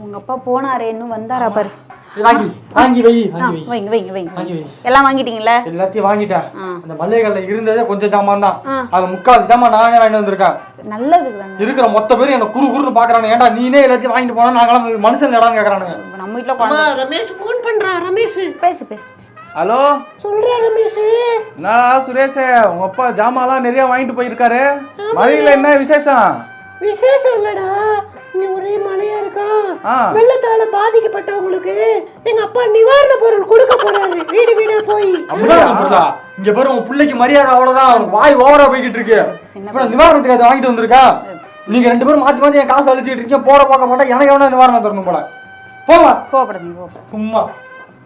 உங்க அப்பா போனாரே இன்னும் வந்தாரா பாரு. வாங்கி வை. எல்லாம் வாங்கிட்டீங்களா? எல்லாத்தையும் வாங்கிட்டேன். அந்த மல்லிகைல இருந்ததே கொஞ்சம் சாமான் தான். அது 3/4 சாமான் நானே வாங்கிட்டு வந்திருக்கேன். நல்லதுதாங்க. இருக்கிற மொத்த பேரும் என்ன குறு குறுன்னு பாக்குறானுங்க. ஏன்டா நீனே எல்லாத்தையும் வாங்கிட்டு போனா நாங்களாம் மனுஷன் இடம் கேக்குறானுங்க. நம்ம வீட்ல குழந்தை ரமேஷ் ஃபோன் பண்றான். ரமேஷ் பேசு. ஹலோ சொல்றா ரமேஷ். என்னடா சுரேஷ், உங்க அப்பா ஜாமான்லாம் நிறைய வாங்கிட்டு போயிருக்காரு. மழையில என்ன விசேஷம்? விசேஷம் இல்லடா, இங்க ஒரே மழையா இருக்கா. வெள்ளத்தால பாதிக்கப்பட்டவங்களுக்கு எங்க அப்பா நிவாரண பொருள் கொடுக்க போறாரு. வீடு வீடா போய். அப்படியா? இங்க பாரு உன் பிள்ளைக்கு மரியாதை அவ்வளவுதான். வாய் ஓவரா போய்கிட்டு இருக்கு. இப்ப நிவாரணத்துக்கு அதை வாங்கிட்டு வந்திருக்கா. நீங்க 2 பேரும் மாத்தி மாத்தி என் காசு அழிச்சுட்டு இருக்கீங்க. போற பார்க்க மாட்டா எனக்கு எவனா நிவாரணம் தரணும் போல. போமா கோபப்படுங்க சும்மா